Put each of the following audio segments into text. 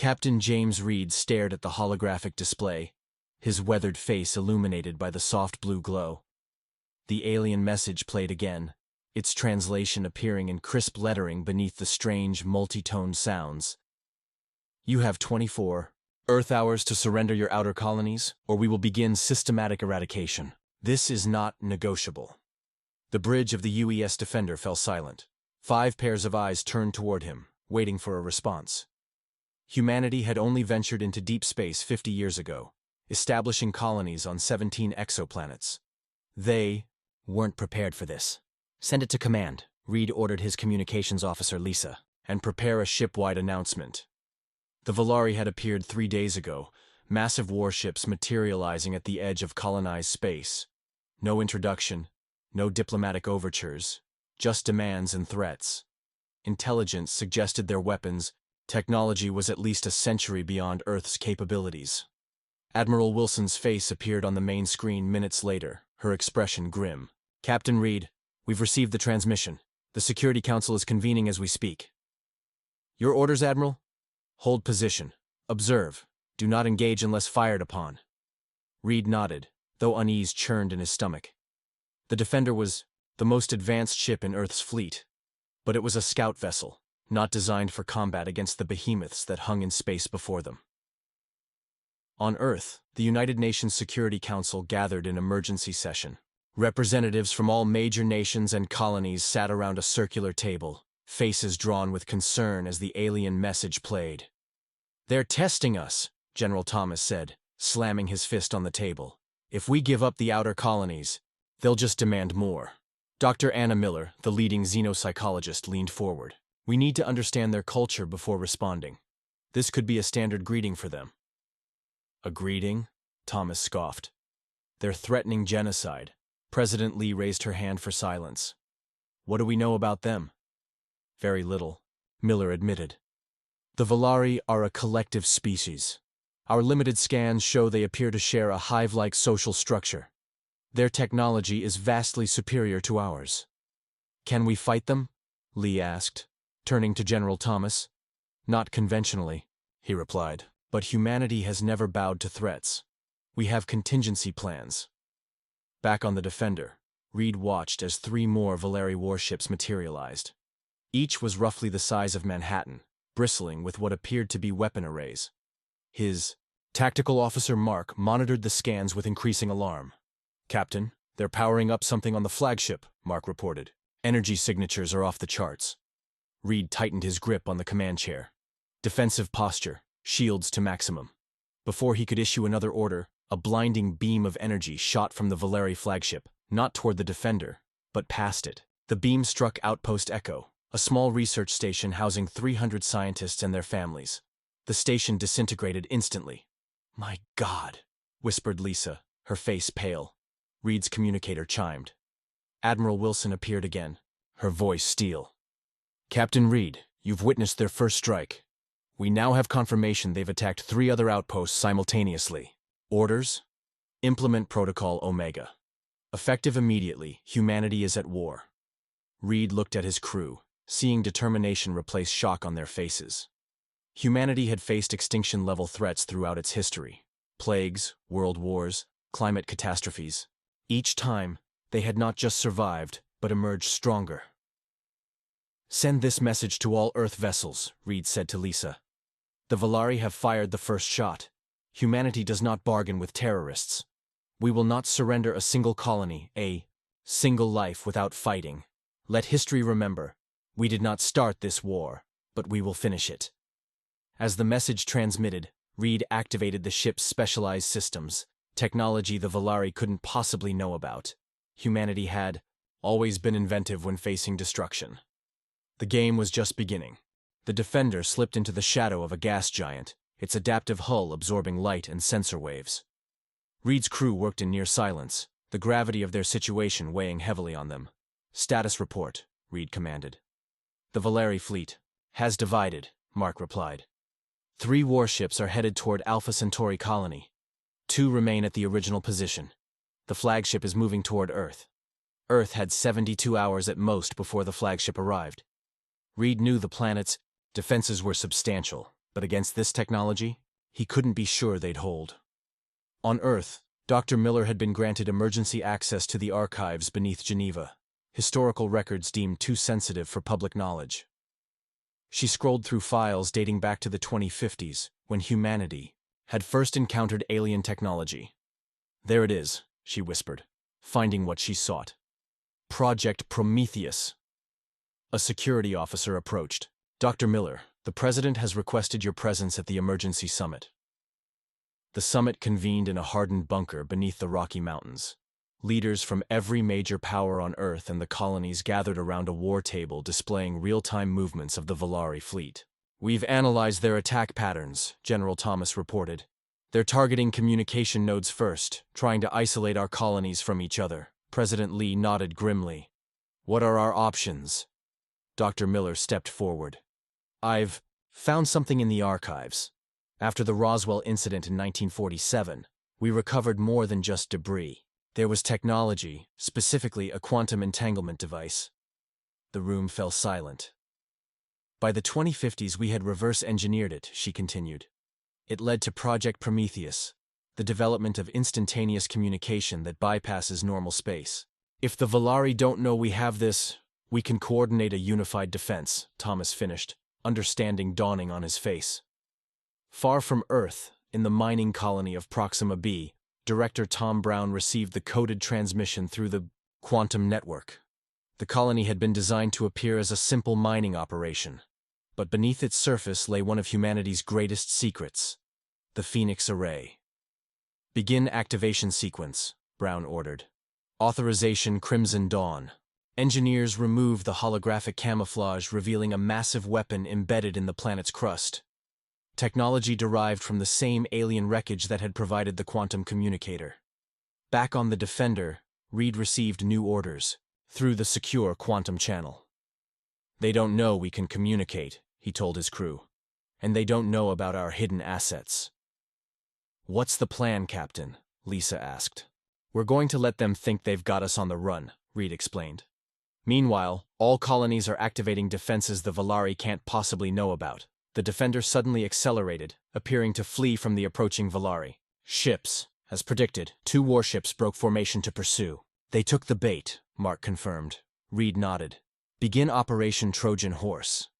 Captain James Reed stared at the holographic display, his weathered face illuminated by the soft blue glow. The alien message played again, its translation appearing in crisp lettering beneath the strange, multi-toned sounds. You have 24 Earth hours to surrender your outer colonies, or we will begin systematic eradication. This is not negotiable. The bridge of the UES Defender fell silent. 5 pairs of eyes turned toward him, waiting for a response. Humanity had only ventured into deep space 50 years ago, establishing colonies on 17 exoplanets. They weren't prepared for this. Send it to command, Reed ordered his communications officer Lisa, and prepare a ship-wide announcement. The Volari had appeared 3 days ago, massive warships materializing at the edge of colonized space. No introduction, no diplomatic overtures, just demands and threats. Intelligence suggested their weapons, technology was at least a century beyond Earth's capabilities. Admiral Wilson's face appeared on the main screen minutes later, her expression grim. Captain Reed, we've received the transmission. The Security Council is convening as we speak. Your orders, Admiral? Hold position. Observe. Do not engage unless fired upon. Reed nodded, though unease churned in his stomach. The Defender was the most advanced ship in Earth's fleet, but it was a scout vessel, not designed for combat against the behemoths that hung in space before them. On Earth, the United Nations Security Council gathered in emergency session. Representatives from all major nations and colonies sat around a circular table, faces drawn with concern as the alien message played. They're testing us, General Thomas said, slamming his fist on the table. If we give up the outer colonies, they'll just demand more. Dr. Anna Miller, the leading xenopsychologist, leaned forward. We need to understand their culture before responding. This could be a standard greeting for them. A greeting? Thomas scoffed. They're threatening genocide. President Lee raised her hand for silence. What do we know about them? Very little, Miller admitted. The Volari are a collective species. Our limited scans show they appear to share a hive-like social structure. Their technology is vastly superior to ours. Can we fight them? Lee asked, turning to General Thomas. Not conventionally, he replied, but humanity has never bowed to threats. We have contingency plans. Back on the Defender, Reed watched as 3 more Volari warships materialized. Each was roughly the size of Manhattan, bristling with what appeared to be weapon arrays. His tactical officer Mark monitored the scans with increasing alarm. Captain, they're powering up something on the flagship, Mark reported. Energy signatures are off the charts. Reed tightened his grip on the command chair. Defensive posture, shields to maximum. Before he could issue another order, a blinding beam of energy shot from the Volari flagship, not toward the Defender, but past it. The beam struck Outpost Echo, a small research station housing 300 scientists and their families. The station disintegrated instantly. My God, whispered Lisa, her face pale. Reed's communicator chimed. Admiral Wilson appeared again, her voice steel. Captain Reed, you've witnessed their first strike. We now have confirmation they've attacked 3 other outposts simultaneously. Orders? Implement Protocol Omega. Effective immediately, humanity is at war. Reed looked at his crew, seeing determination replace shock on their faces. Humanity had faced extinction-level threats throughout its history. Plagues, world wars, climate catastrophes. Each time, they had not just survived, but emerged stronger. Send this message to all Earth vessels, Reed said to Lisa. The Volari have fired the first shot. Humanity does not bargain with terrorists. We will not surrender a single colony, a single life without fighting. Let history remember, we did not start this war, but we will finish it. As the message transmitted, Reed activated the ship's specialized systems, technology the Volari couldn't possibly know about. Humanity had always been inventive when facing destruction. The game was just beginning. The Defender slipped into the shadow of a gas giant, its adaptive hull absorbing light and sensor waves. Reed's crew worked in near silence, the gravity of their situation weighing heavily on them. Status report, Reed commanded. The Volari fleet has divided, Mark replied. 3 warships are headed toward Alpha Centauri colony. 2 remain at the original position. The flagship is moving toward Earth. Earth had 72 hours at most before the flagship arrived. Reed knew the planet's defenses were substantial, But against this technology, he couldn't be sure they'd hold. On Earth, Dr. Miller had been granted emergency access to the archives beneath Geneva, historical records deemed too sensitive for public knowledge. She scrolled through files dating back to the 2050s, when humanity had first encountered alien technology. There it is, she whispered, finding what she sought. Project Prometheus. A security officer approached. Dr. Miller, the president has requested your presence at the emergency summit. The summit convened in a hardened bunker beneath the Rocky Mountains. Leaders from every major power on Earth and the colonies gathered around a war table displaying real-time movements of the Volari fleet. We've analyzed their attack patterns, General Thomas reported. They're targeting communication nodes first, trying to isolate our colonies from each other. President Lee nodded grimly. What are our options? Dr. Miller stepped forward. I've found something in the archives. After the Roswell incident in 1947, we recovered more than just debris. There was technology, specifically a quantum entanglement device. The room fell silent. By the 2050s, we had reverse-engineered it, she continued. It led to Project Prometheus, the development of instantaneous communication that bypasses normal space. If the Volari don't know we have this, we can coordinate a unified defense, Thomas finished, understanding dawning on his face. Far from Earth, in the mining colony of Proxima B, Director Tom Brown received the coded transmission through the quantum network. The colony had been designed to appear as a simple mining operation, but beneath its surface lay one of humanity's greatest secrets, the Phoenix Array. Begin activation sequence, Brown ordered. Authorization Crimson Dawn. Engineers removed the holographic camouflage, revealing a massive weapon embedded in the planet's crust. Technology derived from the same alien wreckage that had provided the quantum communicator. Back on the Defender, Reed received new orders, through the secure quantum channel. They don't know we can communicate, he told his crew. And they don't know about our hidden assets. What's the plan, Captain? Lisa asked. We're going to let them think they've got us on the run, Reed explained. Meanwhile, all colonies are activating defenses the Volari can't possibly know about. The Defender suddenly accelerated, appearing to flee from the approaching Volari. Ships. As predicted, 2 warships broke formation to pursue. They took the bait, Mark confirmed. Reed nodded. Begin Operation Trojan Horse.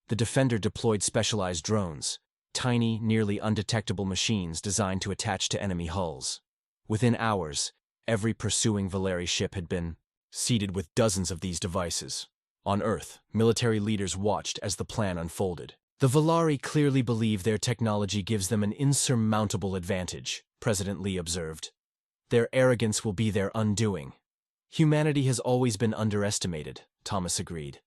The Defender deployed specialized drones, tiny, nearly undetectable machines designed to attach to enemy hulls. Within hours, every pursuing Volari ship had been seeded with dozens of these devices. On Earth, military leaders watched as the plan unfolded. The Volari clearly believe their technology gives them an insurmountable advantage, President Lee observed. Their arrogance will be their undoing. Humanity has always been underestimated, Thomas agreed.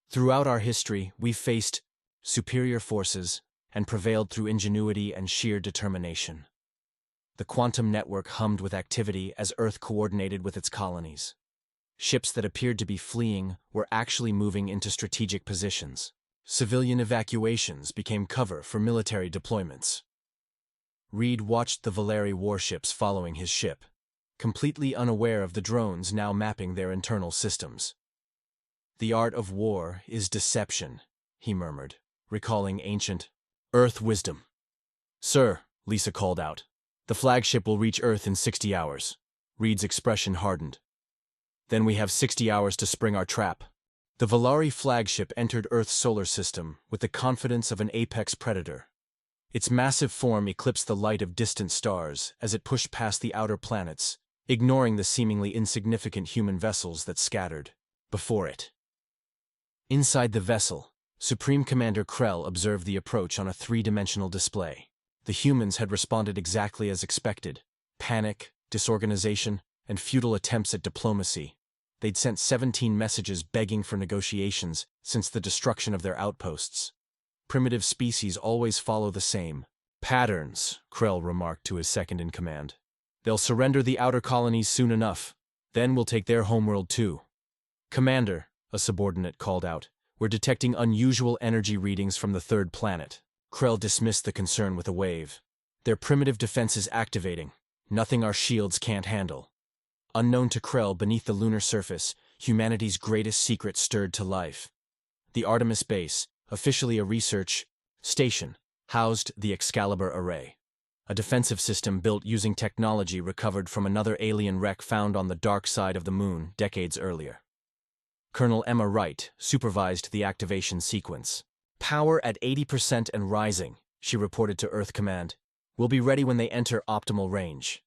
Throughout our history, we've faced superior forces and prevailed through ingenuity and sheer determination. The quantum network hummed with activity as Earth coordinated with its colonies. Ships that appeared to be fleeing were actually moving into strategic positions. Civilian evacuations became cover for military deployments. Reed watched the Volari warships following his ship, completely unaware of the drones now mapping their internal systems. The art of war is deception, he murmured, recalling ancient Earth wisdom. Sir, Lisa called out, the flagship will reach Earth in 60 hours. Reed's expression hardened. Then we have 60 hours to spring our trap. The Volari flagship entered Earth's solar system with the confidence of an apex predator. Its massive form eclipsed the light of distant stars as it pushed past the outer planets, ignoring the seemingly insignificant human vessels that scattered before it. Inside the vessel, Supreme Commander Krell observed the approach on a 3-dimensional display. The humans had responded exactly as expected: panic, disorganization, and futile attempts at diplomacy. They'd sent 17 messages begging for negotiations since the destruction of their outposts. Primitive species always follow the same patterns, Krell remarked to his second-in-command. They'll surrender the outer colonies soon enough. Then we'll take their homeworld too. Commander, a subordinate called out, we're detecting unusual energy readings from the 3rd planet. Krell dismissed the concern with a wave. Their primitive defenses activating. Nothing our shields can't handle. Unknown to Krell, beneath the lunar surface, humanity's greatest secret stirred to life. The Artemis base, officially a research station, housed the Excalibur Array, a defensive system built using technology recovered from another alien wreck found on the dark side of the moon decades earlier. Colonel Emma Wright supervised the activation sequence. "Power at 80% and rising," she reported to Earth Command. "Will be ready when they enter optimal range."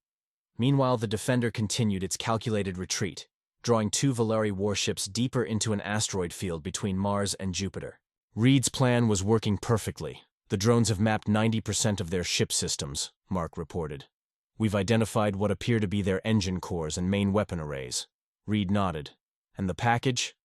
Meanwhile, the Defender continued its calculated retreat, drawing 2 Valari warships deeper into an asteroid field between Mars and Jupiter. Reed's plan was working perfectly. "The drones have mapped 90% of their ship systems," Mark reported. "We've identified what appear to be their engine cores and main weapon arrays." Reed nodded. "And the package?"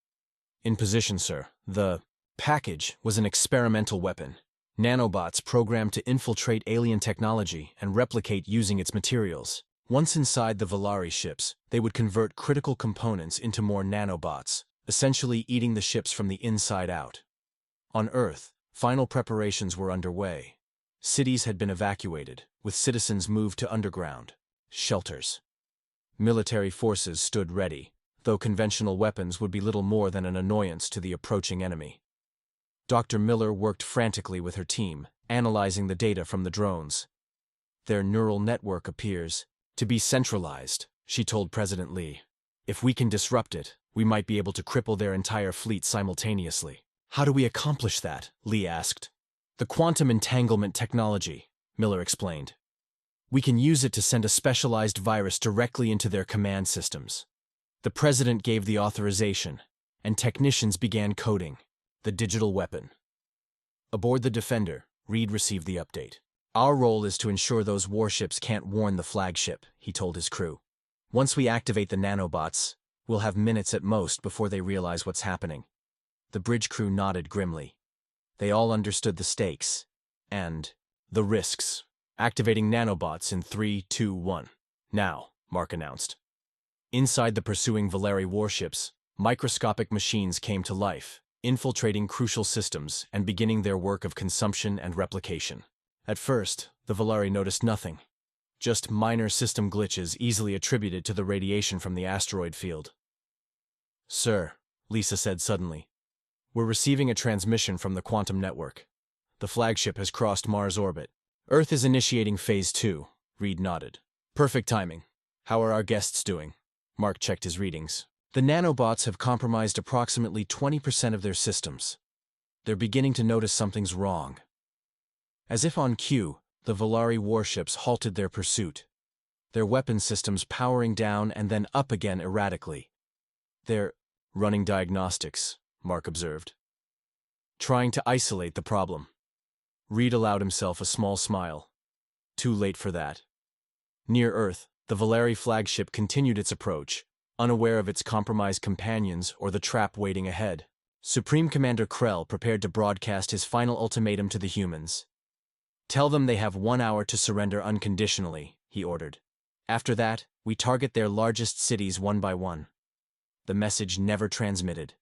"In position, sir. The package was an experimental weapon. Nanobots programmed to infiltrate alien technology and replicate using its materials. Once inside the Valari ships, they would convert critical components into more nanobots, essentially eating the ships from the inside out." On Earth, final preparations were underway. Cities had been evacuated, with citizens moved to underground shelters. Military forces stood ready, though conventional weapons would be little more than an annoyance to the approaching enemy. Dr. Miller worked frantically with her team, analyzing the data from the drones. "Their neural network appears to be centralized," she told President Lee. "If we can disrupt it, we might be able to cripple their entire fleet simultaneously." "How do we accomplish that?" Lee asked. "The quantum entanglement technology," Miller explained. "We can use it to send a specialized virus directly into their command systems." The president gave the authorization, and technicians began coding the digital weapon. Aboard the Defender, Reed received the update. "Our role is to ensure those warships can't warn the flagship," he told his crew. "Once we activate the nanobots, we'll have minutes at most before they realize what's happening." The bridge crew nodded grimly. They all understood the stakes and the risks. "Activating nanobots in 3, 2, 1. Now," Mark announced. Inside the pursuing Valari warships, microscopic machines came to life, infiltrating crucial systems and beginning their work of consumption and replication. At first, the Valari noticed nothing, just minor system glitches easily attributed to the radiation from the asteroid field. "Sir," Lisa said suddenly, "we're receiving a transmission from the quantum network. The flagship has crossed Mars orbit. Earth is initiating Phase 2, Reed nodded. "Perfect timing. How are our guests doing?" Mark checked his readings. "The nanobots have compromised approximately 20% of their systems. They're beginning to notice something's wrong." As if on cue, the Valari warships halted their pursuit, their weapon systems powering down and then up again erratically. "They're running diagnostics," Mark observed. "Trying to isolate the problem." Reed allowed himself a small smile. Too late for that. Near Earth, the Valari flagship continued its approach, unaware of its compromised companions or the trap waiting ahead. Supreme Commander Krell prepared to broadcast his final ultimatum to the humans. "Tell them they have 1 hour to surrender unconditionally," he ordered. "After that, we target their largest cities one by one." The message never transmitted.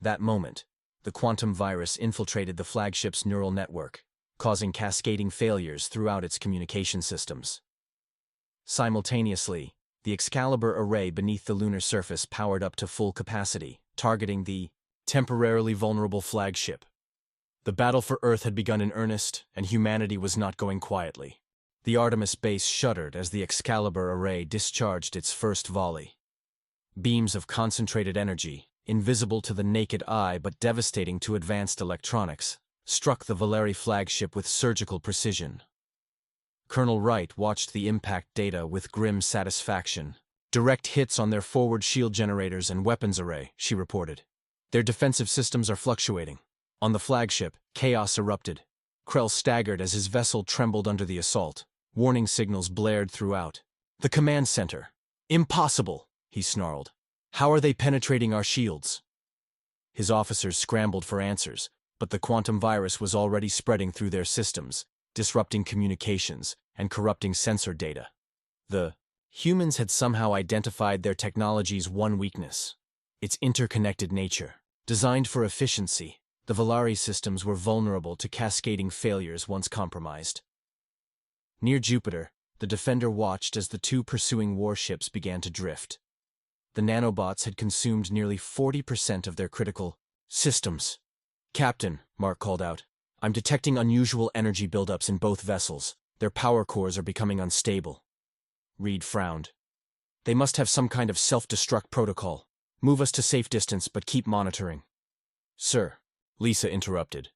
That moment, the quantum virus infiltrated the flagship's neural network, causing cascading failures throughout its communication systems. Simultaneously, the Excalibur array beneath the lunar surface powered up to full capacity, targeting the temporarily vulnerable flagship. The battle for Earth had begun in earnest, and humanity was not going quietly. The Artemis base shuddered as the Excalibur array discharged its first volley. Beams of concentrated energy, invisible to the naked eye but devastating to advanced electronics, struck the Valari flagship with surgical precision. Colonel Wright watched the impact data with grim satisfaction. "Direct hits on their forward shield generators and weapons array," she reported. "Their defensive systems are fluctuating." On the flagship, chaos erupted. Krell staggered as his vessel trembled under the assault. Warning signals blared throughout. "The command center." "Impossible," he snarled. "How are they penetrating our shields?" His officers scrambled for answers, but the quantum virus was already spreading through their systems, disrupting communications and corrupting sensor data. The humans had somehow identified their technology's one weakness: its interconnected nature. Designed for efficiency, the Valari systems were vulnerable to cascading failures once compromised. Near Jupiter, the Defender watched as the 2 pursuing warships began to drift. The nanobots had consumed nearly 40% of their critical systems. "Captain," Mark called out, I'm detecting unusual energy buildups in both vessels. Their power cores are becoming unstable. Reed frowned. They must have some kind of self-destruct protocol. Move us to safe distance, but keep monitoring. Sir, Lisa interrupted.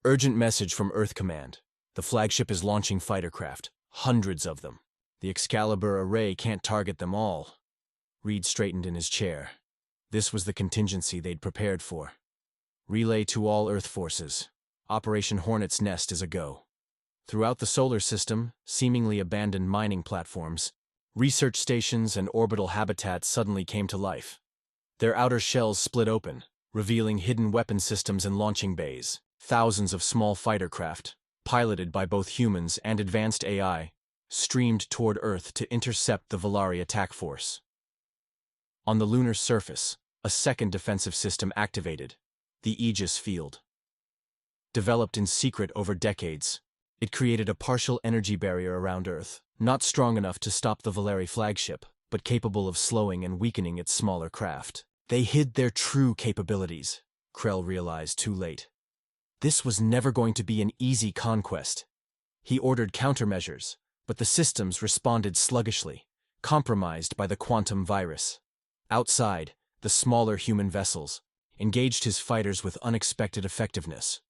Urgent message from Earth Command. The flagship is launching fighter craft. Hundreds of them. The Excalibur array can't target them all. Reed straightened in his chair. This was the contingency they'd prepared for. Relay to all Earth forces. Operation Hornet's Nest is a go. Throughout the solar system, seemingly abandoned mining platforms, research stations and orbital habitats suddenly came to life. Their outer shells split open, revealing hidden weapon systems and launching bays. Thousands of small fighter craft, piloted by both humans and advanced AI, streamed toward Earth to intercept the Volari attack force. On the lunar surface, a second defensive system activated, the Aegis Field. Developed in secret over decades, it created a partial energy barrier around Earth, not strong enough to stop the Volari flagship, but capable of slowing and weakening its smaller craft. They hid their true capabilities, Krell realized too late. This was never going to be an easy conquest. He ordered countermeasures, but the systems responded sluggishly, compromised by the quantum virus. Outside, the smaller human vessels engaged his fighters with unexpected effectiveness.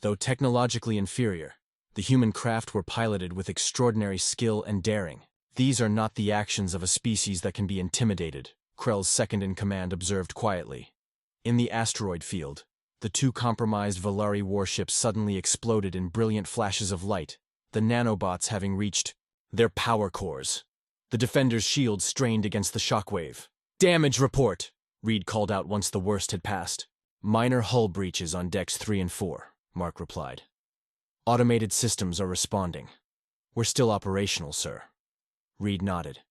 Though technologically inferior, the human craft were piloted with extraordinary skill and daring. These are not the actions of a species that can be intimidated, Krell's second-in-command observed quietly. In the asteroid field, the two compromised Volari warships suddenly exploded in brilliant flashes of light, the nanobots having reached their power cores. The defenders' shields strained against the shockwave. "Damage report," Reed called out once the worst had passed. "Minor hull breaches on decks 3 and 4, Mark replied. "Automated systems are responding. We're still operational, sir." Reed nodded.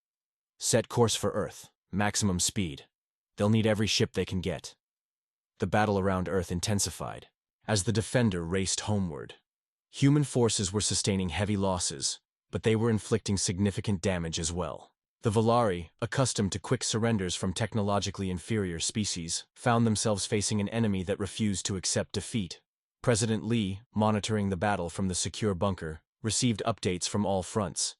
"Set course for Earth, maximum speed. They'll need every ship they can get." The battle around Earth intensified as the Defender raced homeward. Human forces were sustaining heavy losses, but they were inflicting significant damage as well. The Volari, accustomed to quick surrenders from technologically inferior species, found themselves facing an enemy that refused to accept defeat. President Lee, monitoring the battle from the secure bunker, received updates from all fronts.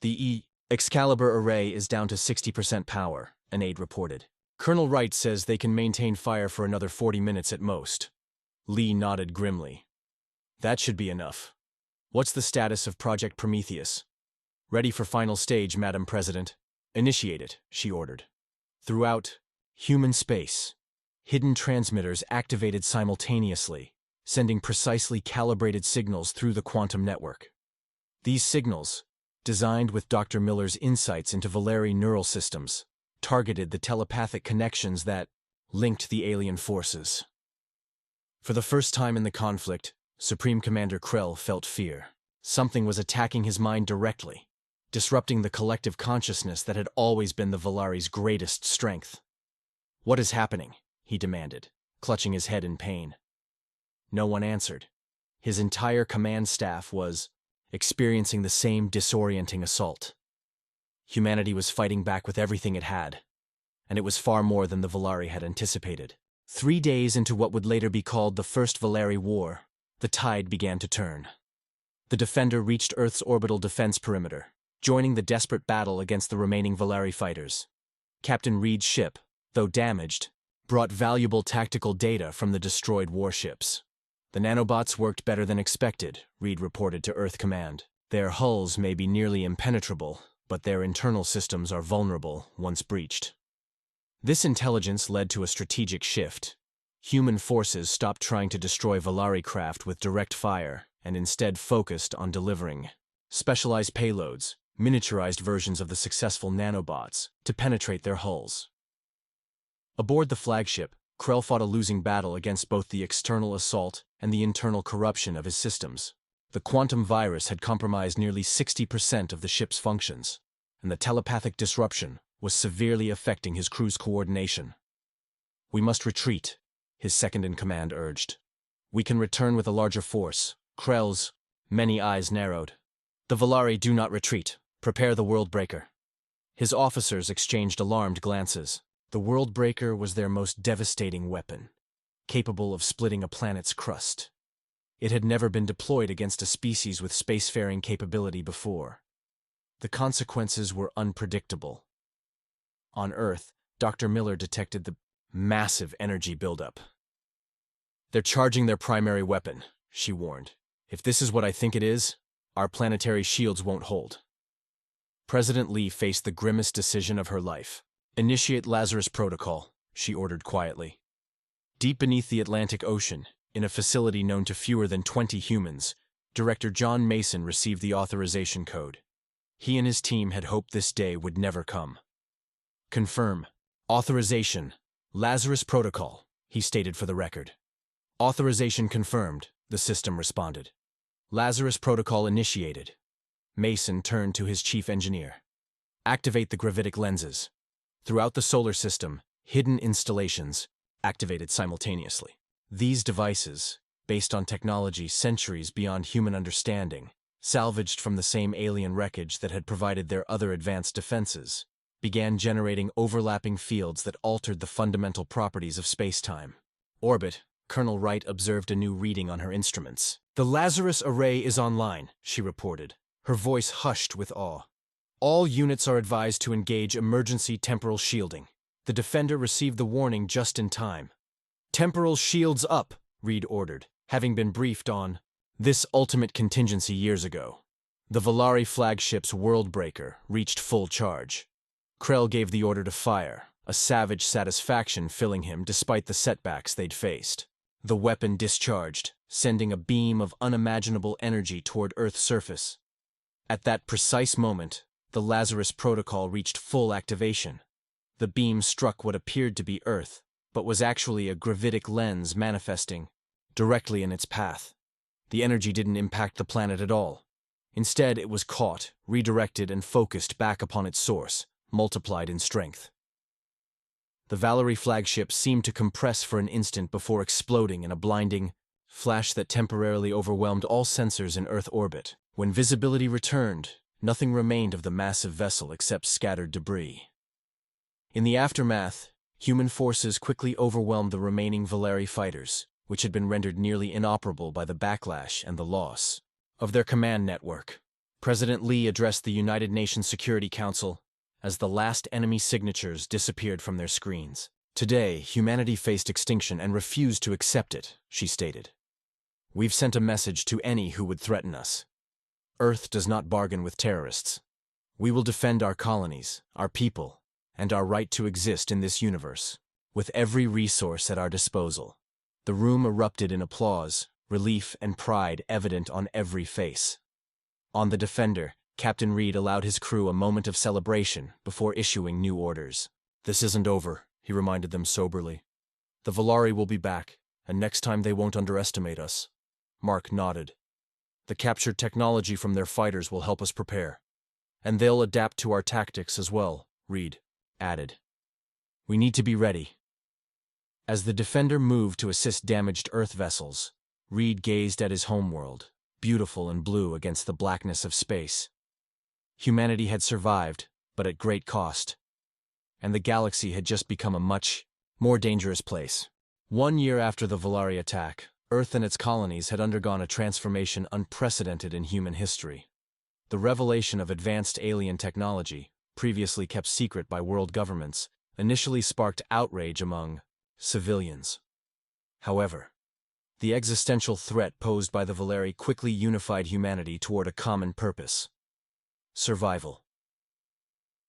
"The Excalibur array is down to 60% power," an aide reported. "Colonel Wright says they can maintain fire for another 40 minutes at most." Lee nodded grimly. "That should be enough. What's the status of Project Prometheus?" "Ready for final stage, Madam President." "Initiate it," she ordered. Throughout human space, hidden transmitters activated simultaneously, sending precisely calibrated signals through the quantum network. These signals, designed with Dr. Miller's insights into Volari neural systems, targeted the telepathic connections that linked the alien forces. For the first time in the conflict, Supreme Commander Krell felt fear. Something was attacking his mind directly, disrupting the collective consciousness that had always been the Volari's greatest strength. "What is happening?" he demanded, clutching his head in pain. No one answered. His entire command staff was experiencing the same disorienting assault. Humanity was fighting back with everything it had, and it was far more than the Volari had anticipated. 3 days into what would later be called the First Volari War, the tide began to turn. The Defender reached Earth's orbital defense perimeter, joining the desperate battle against the remaining Volari fighters. Captain Reed's ship, though damaged, brought valuable tactical data from the destroyed warships. "The nanobots worked better than expected," Reed reported to Earth Command. "Their hulls may be nearly impenetrable, but their internal systems are vulnerable once breached." This intelligence led to a strategic shift. Human forces stopped trying to destroy Volari craft with direct fire and instead focused on delivering specialized payloads, miniaturized versions of the successful nanobots, to penetrate their hulls. Aboard the flagship, Krell fought a losing battle against both the external assault and the internal corruption of his systems. The quantum virus had compromised nearly 60% of the ship's functions, and the telepathic disruption was severely affecting his crew's coordination. "We must retreat," his second-in-command urged. "We can return with a larger force." Krell's many eyes narrowed. "The Volari do not retreat. Prepare the Worldbreaker." His officers exchanged alarmed glances. The Worldbreaker was their most devastating weapon, capable of splitting a planet's crust. It had never been deployed against a species with spacefaring capability before. The consequences were unpredictable. On Earth, Dr. Miller detected the massive energy buildup. "They're charging their primary weapon," she warned. "If this is what I think it is, our planetary shields won't hold." President Lee faced the grimmest decision of her life. "Initiate Lazarus Protocol," she ordered quietly. Deep beneath the Atlantic Ocean, in a facility known to fewer than 20 humans, Director John Mason received the authorization code. He and his team had hoped this day would never come. "Confirm. Authorization. Lazarus Protocol," he stated for the record. "Authorization confirmed," the system responded. "Lazarus Protocol initiated." Mason turned to his chief engineer. "Activate the gravitic lenses." Throughout the solar system, hidden installations activated simultaneously. These devices, based on technology centuries beyond human understanding, salvaged from the same alien wreckage that had provided their other advanced defenses, began generating overlapping fields that altered the fundamental properties of space-time. Orbit, Colonel Wright observed a new reading on her instruments. "The Lazarus array is online," she reported, her voice hushed with awe. "All units are advised to engage emergency temporal shielding." The Defender received the warning just in time. "Temporal shields up," Reed ordered, having been briefed on this ultimate contingency years ago. The Volari flagship's Worldbreaker reached full charge. Krell gave the order to fire, a savage satisfaction filling him despite the setbacks they'd faced. The weapon discharged, sending a beam of unimaginable energy toward Earth's surface. At that precise moment, the Lazarus Protocol reached full activation. The beam struck what appeared to be Earth, but was actually a gravitic lens manifesting directly in its path. The energy didn't impact the planet at all. Instead, it was caught, redirected, and focused back upon its source, multiplied in strength. The Valerie flagship seemed to compress for an instant before exploding in a blinding flash that temporarily overwhelmed all sensors in Earth orbit. When visibility returned, nothing remained of the massive vessel except scattered debris. In the aftermath, human forces quickly overwhelmed the remaining Volari fighters, which had been rendered nearly inoperable by the backlash and the loss of their command network. President Lee addressed the United Nations Security Council as the last enemy signatures disappeared from their screens. "Today, humanity faced extinction and refused to accept it," she stated. "We've sent a message to any who would threaten us. Earth does not bargain with terrorists. We will defend our colonies, our people, and our right to exist in this universe, with every resource at our disposal." The room erupted in applause, relief and pride evident on every face. On the Defender, Captain Reed allowed his crew a moment of celebration before issuing new orders. "This isn't over," he reminded them soberly. "The Volari will be back, and next time they won't underestimate us." Mark nodded. "The captured technology from their fighters will help us prepare. And they'll adapt to our tactics as well," Reed added. "We need to be ready." As the Defender moved to assist damaged Earth vessels, Reed gazed at his homeworld, beautiful and blue against the blackness of space. Humanity had survived, but at great cost. And the galaxy had just become a much more dangerous place. 1 year after the Volari attack, Earth and its colonies had undergone a transformation unprecedented in human history. The revelation of advanced alien technology, previously kept secret by world governments, initially sparked outrage among civilians. However, the existential threat posed by the Volari quickly unified humanity toward a common purpose: survival.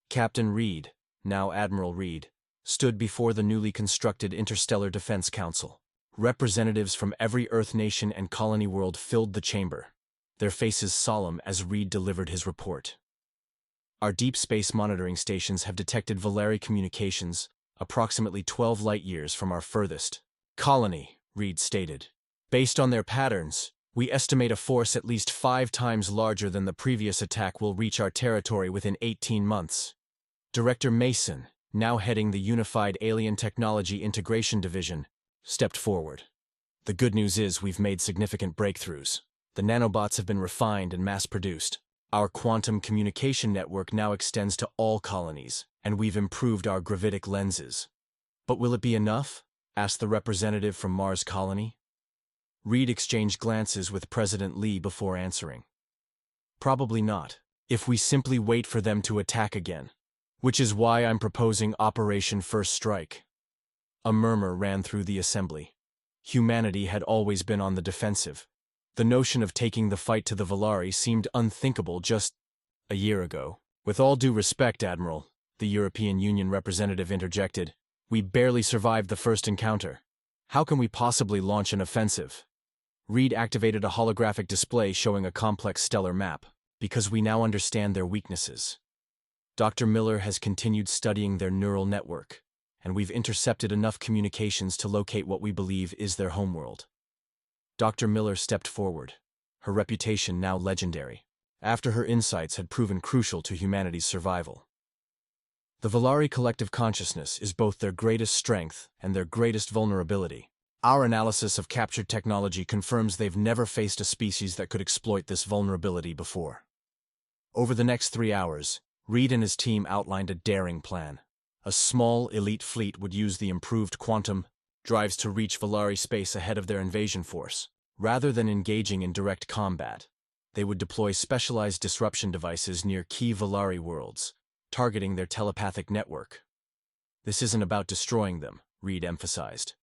Captain Reed, now Admiral Reed, stood before the newly constructed Interstellar Defense Council. Representatives from every Earth nation and colony world filled the chamber, their faces solemn as Reed delivered his report. "Our deep space monitoring stations have detected Volari communications approximately 12 light-years from our furthest colony," Reed stated. "Based on their patterns, we estimate a force at least 5 times larger than the previous attack will reach our territory within 18 months. Director Mason, now heading the Unified Alien Technology Integration Division, stepped forward. "The good news is we've made significant breakthroughs. The nanobots have been refined and mass-produced. Our quantum communication network now extends to all colonies, and we've improved our gravitic lenses." "But will it be enough?" asked the representative from Mars Colony. Reed exchanged glances with President Lee before answering. Probably not, if we simply wait for them to attack again. Which is why I'm proposing Operation First Strike. A murmur ran through the assembly. Humanity had always been on the defensive. The notion of taking the fight to the Valari seemed unthinkable just a year ago. With all due respect, Admiral, the European Union representative interjected, we barely survived the first encounter. How can we possibly launch an offensive? Reed activated a holographic display showing a complex stellar map, because we now understand their weaknesses. Dr. Miller has continued studying their neural network, and we've intercepted enough communications to locate what we believe is their homeworld. Dr. Miller stepped forward, her reputation now legendary, after her insights had proven crucial to humanity's survival. The Valari collective consciousness is both their greatest strength and their greatest vulnerability. Our analysis of captured technology confirms they've never faced a species that could exploit this vulnerability before. Over the next 3 hours, Reed and his team outlined a daring plan. A small, elite fleet would use the improved quantum drives to reach Valari space ahead of their invasion force. Rather than engaging in direct combat, they would deploy specialized disruption devices near key Valari worlds, targeting their telepathic network. This isn't about destroying them, Reed emphasized.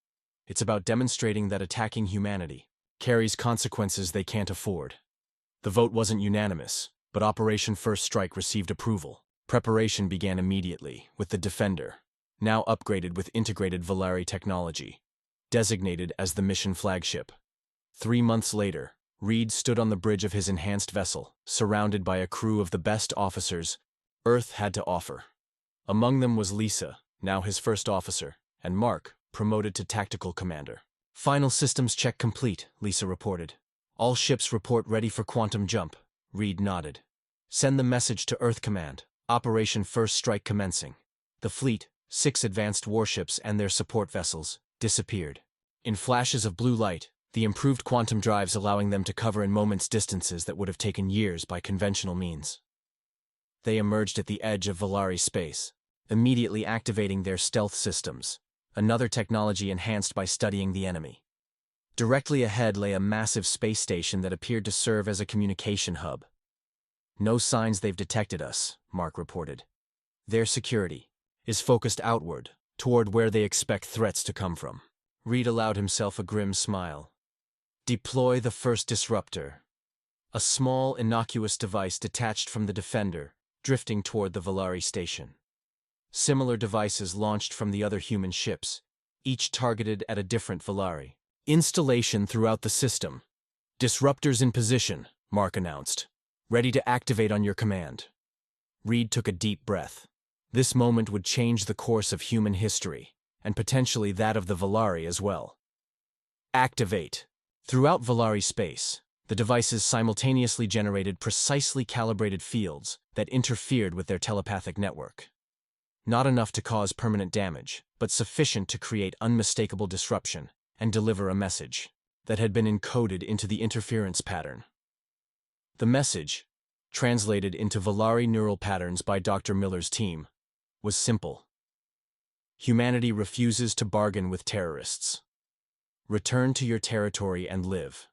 It's about demonstrating that attacking humanity carries consequences they can't afford. The vote wasn't unanimous, but Operation First Strike received approval. Preparation began immediately, with the Defender, now upgraded with integrated Valari technology, designated as the mission flagship. 3 months later, Reed stood on the bridge of his enhanced vessel, surrounded by a crew of the best officers Earth had to offer. Among them was Lisa, now his first officer, and Mark, promoted to tactical commander. Final systems check complete, Lisa reported. All ships report ready for quantum jump. Reed nodded. Send the message to Earth Command. Operation First Strike commencing. The fleet, 6 advanced warships and their support vessels, disappeared. In flashes of blue light, the improved quantum drives allowing them to cover in moments distances that would have taken years by conventional means. They emerged at the edge of Valari space, immediately activating their stealth systems, another technology enhanced by studying the enemy. Directly ahead lay a massive space station that appeared to serve as a communication hub. No signs they've detected us, Mark reported. Their security is focused outward, toward where they expect threats to come from. Reed allowed himself a grim smile. Deploy the first disruptor. A small, innocuous device detached from the Defender, drifting toward the Valari station. Similar devices launched from the other human ships, each targeted at a different Valari. Installation throughout the system. Disruptors in position, Mark announced. Ready to activate on your command. Reed took a deep breath. This moment would change the course of human history, and potentially that of the Valari as well. Activate. Throughout Valari space, the devices simultaneously generated precisely calibrated fields that interfered with their telepathic network. Not enough to cause permanent damage, but sufficient to create unmistakable disruption and deliver a message that had been encoded into the interference pattern. The message, translated into Valari neural patterns by Dr. Miller's team, was simple. Humanity refuses to bargain with terrorists. Return to your territory and live.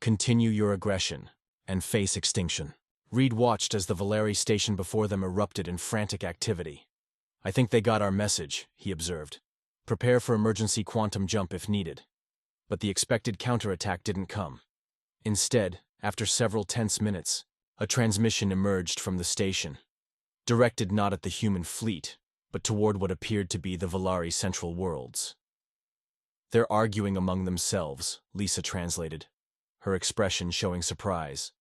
Continue your aggression and face extinction. Reed watched as the Valari station before them erupted in frantic activity. I think they got our message, he observed. Prepare for emergency quantum jump if needed. But the expected counterattack didn't come. Instead, after several tense minutes, a transmission emerged from the station, directed not at the human fleet, but toward what appeared to be the Valari central worlds. They're arguing among themselves, Lisa translated, her expression showing surprise.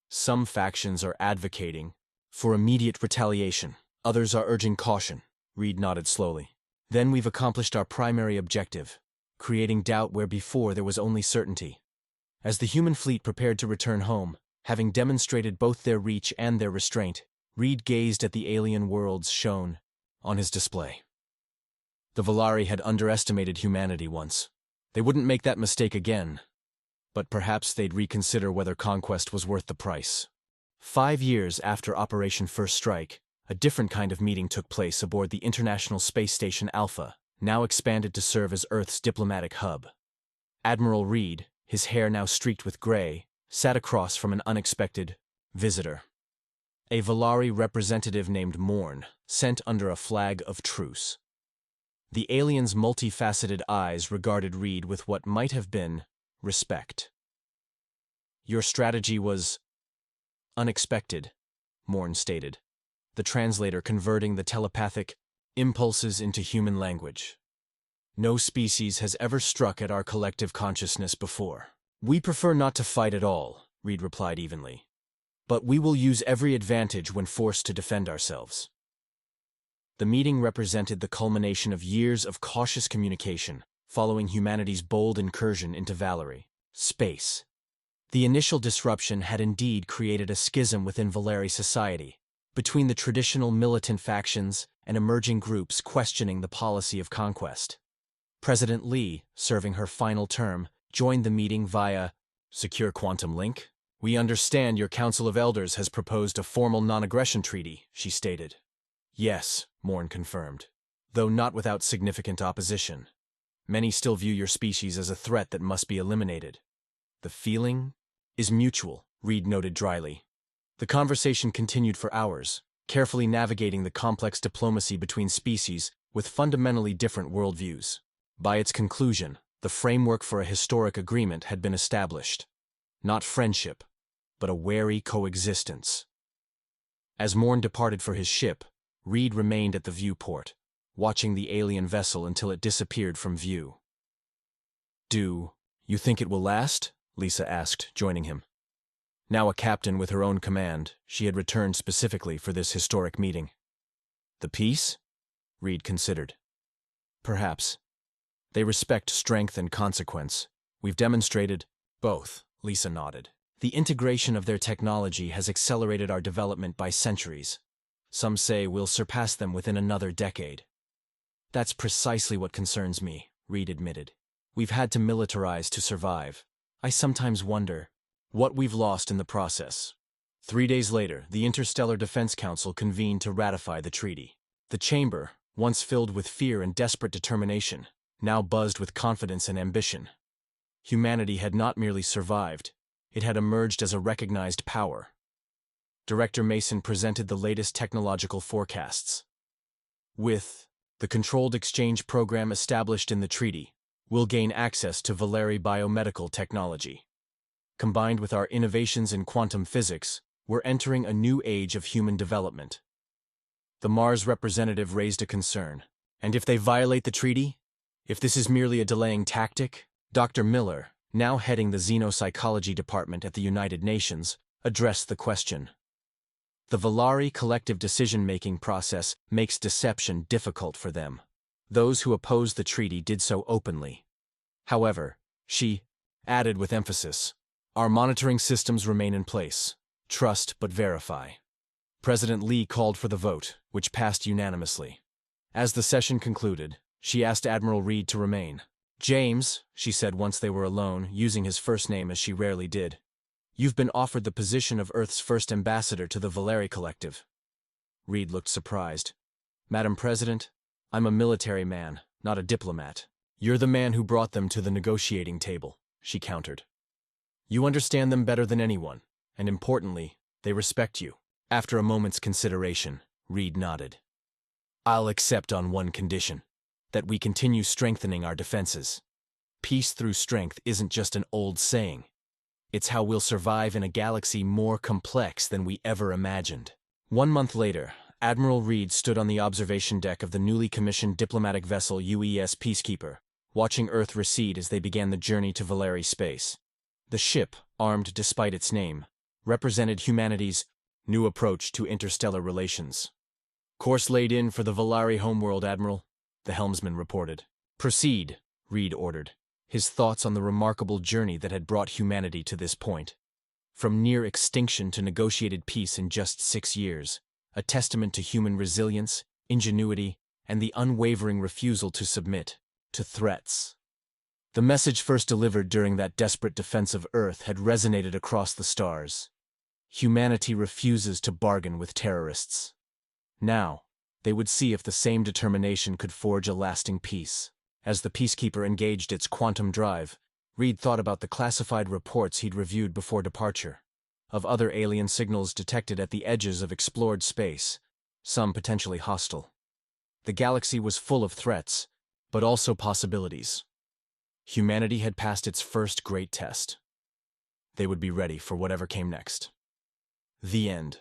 Some factions are advocating for immediate retaliation. Others are urging caution, Reed nodded slowly. Then we've accomplished our primary objective, creating doubt where before there was only certainty. As the human fleet prepared to return home, having demonstrated both their reach and their restraint, Reed gazed at the alien worlds shown on his display. The Valari had underestimated humanity once. They wouldn't make that mistake again, but perhaps they'd reconsider whether conquest was worth the price. 5 years after Operation First Strike, a different kind of meeting took place aboard the International Space Station Alpha, now expanded to serve as Earth's diplomatic hub. Admiral Reed, his hair now streaked with gray, sat across from an unexpected visitor. A Valari representative named Morn, sent under a flag of truce. The alien's multifaceted eyes regarded Reed with what might have been respect. "Your strategy was unexpected," Morn stated, the translator converting the telepathic impulses into human language. "No species has ever struck at our collective consciousness before. We prefer not to fight at all," Reed replied evenly. "But we will use every advantage when forced to defend ourselves." The meeting represented the culmination of years of cautious communication following humanity's bold incursion into Valari space. The initial disruption had indeed created a schism within Valari society, between the traditional militant factions and emerging groups questioning the policy of conquest. President Lee, serving her final term, joined the meeting via secure quantum link. "We understand your Council of Elders has proposed a formal non-aggression treaty," she stated. "Yes," Morn confirmed, "though not without significant opposition. Many still view your species as a threat that must be eliminated." "The feeling is mutual," Reed noted dryly. The conversation continued for hours, carefully navigating the complex diplomacy between species with fundamentally different worldviews. By its conclusion, the framework for a historic agreement had been established. Not friendship, but a wary coexistence. As Morn departed for his ship, Reed remained at the viewport, watching the alien vessel until it disappeared from view. "Do you think it will last?" Lisa asked, joining him. Now a captain with her own command, she had returned specifically for this historic meeting. "The peace?" Reed considered. "Perhaps. They respect strength and consequence. We've demonstrated both," Lisa nodded. "The integration of their technology has accelerated our development by centuries. Some say we'll surpass them within another decade." "That's precisely what concerns me," Reed admitted. "We've had to militarize to survive. I sometimes wonder what we've lost in the process." 3 days later, the Interstellar Defense Council convened to ratify the treaty. The chamber, once filled with fear and desperate determination, now buzzed with confidence and ambition. Humanity had not merely survived, it had emerged as a recognized power. Director Mason presented the latest technological forecasts. "With the controlled exchange program established in the treaty, we'll gain access to Valari biomedical technology. Combined with our innovations in quantum physics, we're entering a new age of human development." The Mars representative raised a concern. "And if they violate the treaty? If this is merely a delaying tactic?" Dr. Miller, now heading the xenopsychology department at the United Nations, addressed the question. "The Valari collective decision-making process makes deception difficult for them. Those who oppose the treaty did so openly. However," she added with emphasis, "our monitoring systems remain in place. Trust but verify." President Lee called for the vote, which passed unanimously. As the session concluded, she asked Admiral Reed to remain. "James," she said once they were alone, using his first name as she rarely did, "you've been offered the position of Earth's first ambassador to the Valari Collective." Reed looked surprised. "Madam President, I'm a military man, not a diplomat." "You're the man who brought them to the negotiating table," she countered. "You understand them better than anyone, and importantly, they respect you." After a moment's consideration, Reed nodded. "I'll accept on one condition, that we continue strengthening our defenses. Peace through strength isn't just an old saying. It's how we'll survive in a galaxy more complex than we ever imagined." 1 month later, Admiral Reed stood on the observation deck of the newly commissioned diplomatic vessel UES Peacekeeper, watching Earth recede as they began the journey to Valari space. The ship, armed despite its name, represented humanity's new approach to interstellar relations. "Course laid in for the Valari homeworld, Admiral," the helmsman reported. "Proceed," Reed ordered, his thoughts on the remarkable journey that had brought humanity to this point. From near extinction to negotiated peace in just 6 years, a testament to human resilience, ingenuity, and the unwavering refusal to submit to threats. The message first delivered during that desperate defense of Earth had resonated across the stars. Humanity refuses to bargain with terrorists. Now, they would see if the same determination could forge a lasting peace. As the Peacekeeper engaged its quantum drive, Reed thought about the classified reports he'd reviewed before departure, of other alien signals detected at the edges of explored space, some potentially hostile. The galaxy was full of threats, but also possibilities. Humanity had passed its first great test. They would be ready for whatever came next. The end.